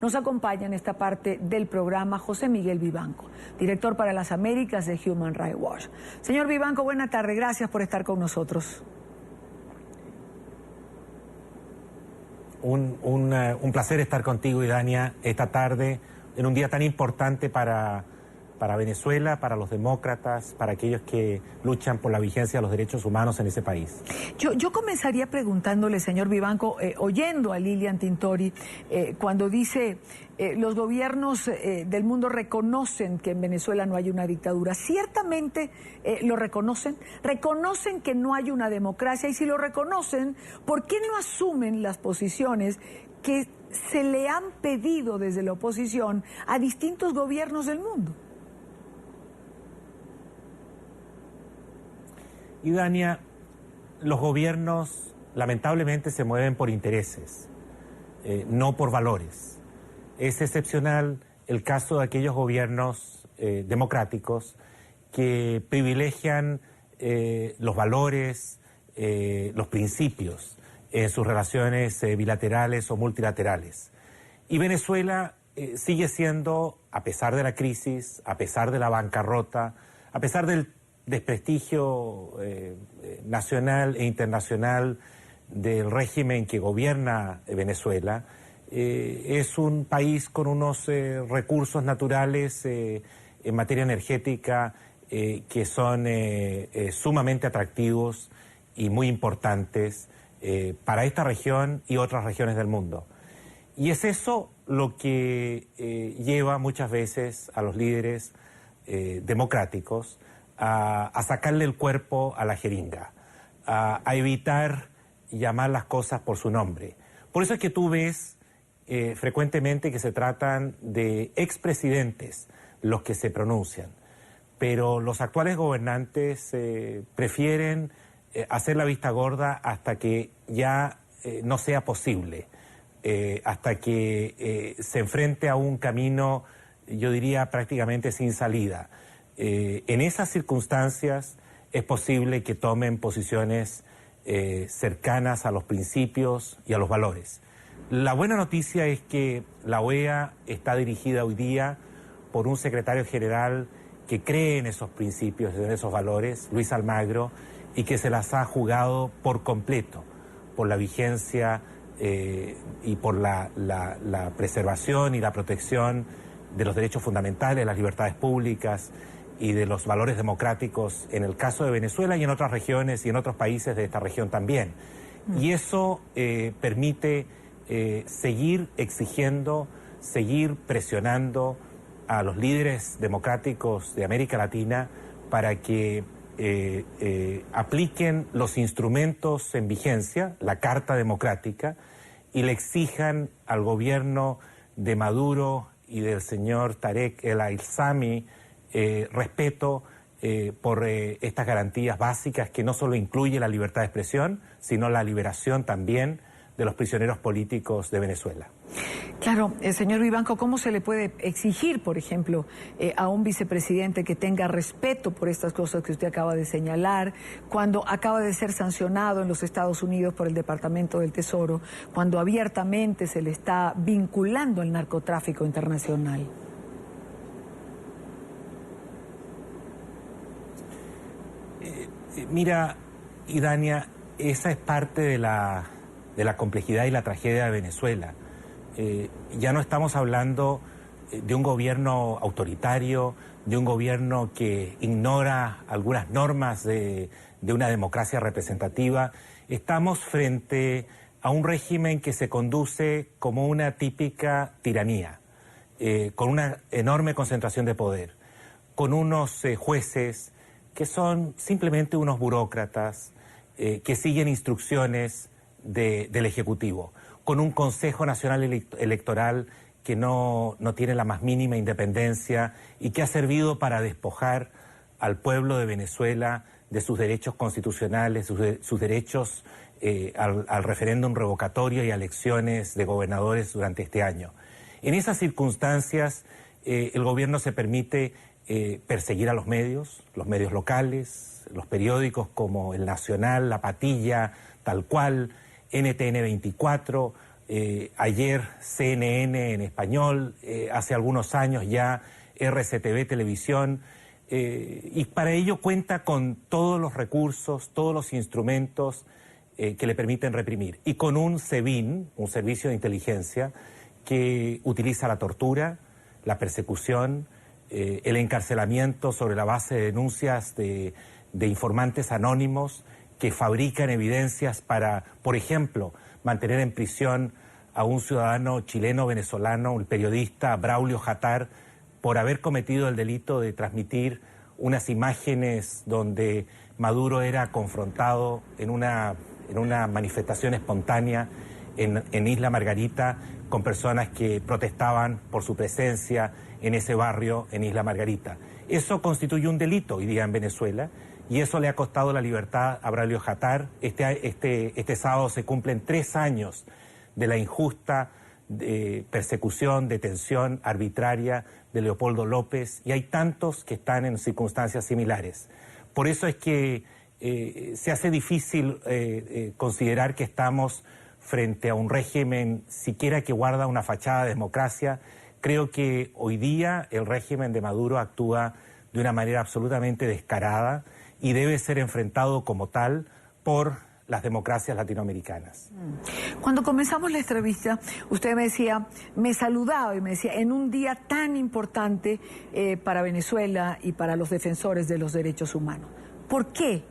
Nos acompaña en esta parte del programa José Miguel Vivanco, director para las Américas de Human Rights Watch. Señor Vivanco, buena tarde, gracias por estar con nosotros. Un placer estar contigo, Idania, esta tarde, en un día tan importante para Venezuela, para los demócratas, para aquellos que luchan por la vigencia de los derechos humanos en ese país. Yo comenzaría preguntándole, señor Vivanco, oyendo a Lilian Tintori, cuando dice, los gobiernos del mundo reconocen que en Venezuela no hay una dictadura. ¿Ciertamente lo reconocen? ¿Reconocen que no hay una democracia? Y si lo reconocen, ¿por qué no asumen las posiciones que se le han pedido desde la oposición a distintos gobiernos del mundo? Idania, los gobiernos lamentablemente se mueven por intereses, no por valores. Es excepcional el caso de aquellos gobiernos democráticos que privilegian los valores, los principios en sus relaciones bilaterales o multilaterales. Y Venezuela sigue siendo, a pesar de la crisis, a pesar de la bancarrota, a pesar del desprestigio nacional e internacional del régimen que gobierna Venezuela, es un país con unos recursos naturales en materia energética que son sumamente atractivos y muy importantes para esta región y otras regiones del mundo. Y es eso lo que lleva muchas veces a los líderes democráticos a sacarle el cuerpo a la jeringa, a evitar llamar las cosas por su nombre. Por eso es que tú ves frecuentemente que se tratan de expresidentes los que se pronuncian, pero los actuales gobernantes prefieren hacer la vista gorda hasta que ya no sea posible, hasta que se enfrente a un camino, yo diría, prácticamente sin salida. En esas circunstancias es posible que tomen posiciones cercanas a los principios y a los valores. La buena noticia es que la OEA está dirigida hoy día por un secretario general que cree en esos principios, en esos valores, Luis Almagro, y que se las ha jugado por completo por la vigencia y por la preservación y la protección de los derechos fundamentales, las libertades públicas y de los valores democráticos en el caso de Venezuela y en otras regiones y en otros países de esta región también. Y eso permite seguir exigiendo, seguir presionando a los líderes democráticos de América Latina para que apliquen los instrumentos en vigencia, la Carta Democrática, y le exijan al gobierno de Maduro y del señor Tarek El Aissami respeto por estas garantías básicas que no solo incluye la libertad de expresión, sino la liberación también de los prisioneros políticos de Venezuela. Claro, señor Vivanco, ¿cómo se le puede exigir, por ejemplo, a un vicepresidente que tenga respeto por estas cosas que usted acaba de señalar, cuando acaba de ser sancionado en los Estados Unidos por el Departamento del Tesoro, cuando abiertamente se le está vinculando al narcotráfico internacional? Mira, Idania, esa es parte de la complejidad y la tragedia de Venezuela. Ya no estamos hablando de un gobierno autoritario, de un gobierno que ignora algunas normas de una democracia representativa. Estamos frente a un régimen que se conduce como una típica tiranía, con una enorme concentración de poder, con unos jueces que son simplemente unos burócratas que siguen instrucciones del Ejecutivo, con un Consejo Nacional Electoral que no tiene la más mínima independencia y que ha servido para despojar al pueblo de Venezuela de sus derechos constitucionales, sus derechos al referéndum revocatorio y a elecciones de gobernadores durante este año. En esas circunstancias, el gobierno se permite perseguir a los medios locales, los periódicos como El Nacional, La Patilla, Tal Cual, NTN 24, ayer CNN en español, hace algunos años ya RCTV Televisión, y para ello cuenta con todos los recursos, todos los instrumentos que le permiten reprimir, y con un SEBIN, un servicio de inteligencia, que utiliza la tortura, la persecución, el encarcelamiento sobre la base de denuncias de informantes anónimos que fabrican evidencias para, por ejemplo, mantener en prisión a un ciudadano chileno-venezolano, un periodista, Braulio Jatar, por haber cometido el delito de transmitir unas imágenes donde Maduro era confrontado en una manifestación espontánea en Isla Margarita con personas que protestaban por su presencia en ese barrio en Isla Margarita. Eso constituye un delito hoy día en Venezuela y eso le ha costado la libertad a Braulio Jatar. Este sábado se cumplen 3 años de la injusta persecución, detención arbitraria de Leopoldo López, y hay tantos que están en circunstancias similares. Por eso es que se hace difícil considerar que estamos frente a un régimen siquiera que guarda una fachada de democracia. Creo que hoy día el régimen de Maduro actúa de una manera absolutamente descarada y debe ser enfrentado como tal por las democracias latinoamericanas. Cuando comenzamos la entrevista, usted me decía, me saludaba y me decía, en un día tan importante para Venezuela y para los defensores de los derechos humanos. ¿Por qué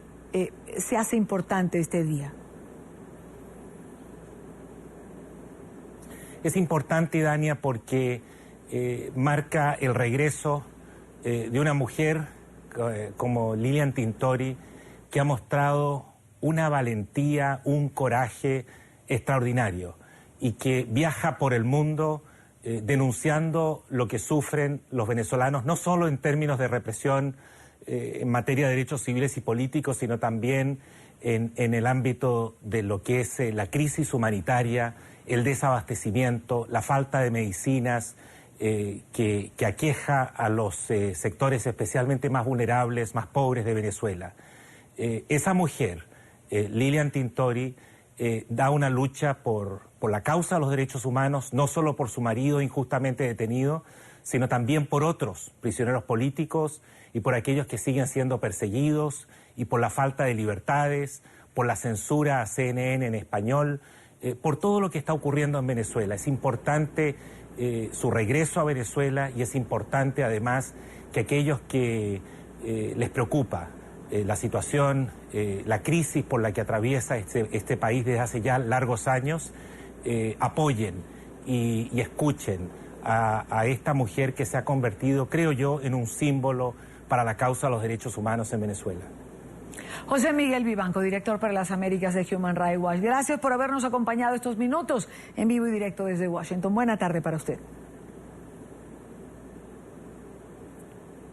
se hace importante este día? Es importante, Dania, porque marca el regreso de una mujer como Lilian Tintori, que ha mostrado una valentía, un coraje extraordinario y que viaja por el mundo denunciando lo que sufren los venezolanos, no solo en términos de represión en materia de derechos civiles y políticos, sino también en el ámbito de lo que es la crisis humanitaria, el desabastecimiento, la falta de medicinas que aqueja a los sectores especialmente más vulnerables, más pobres de Venezuela. Esa mujer, Lilian Tintori, da una lucha por la causa de los derechos humanos, no solo por su marido injustamente detenido, sino también por otros prisioneros políticos y por aquellos que siguen siendo perseguidos, y por la falta de libertades, por la censura a CNN en español, por todo lo que está ocurriendo en Venezuela. Es importante su regreso a Venezuela, y es importante además que aquellos que les preocupa la situación, la crisis por la que atraviesa este país desde hace ya largos años, apoyen y escuchen a esta mujer que se ha convertido, creo yo, en un símbolo para la causa de los derechos humanos en Venezuela. José Miguel Vivanco, director para las Américas de Human Rights Watch. Gracias por habernos acompañado estos minutos en vivo y directo desde Washington. Buena tarde para usted.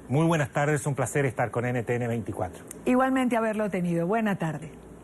Muy buenas tardes, un placer estar con NTN 24. Igualmente haberlo tenido. Buena tarde.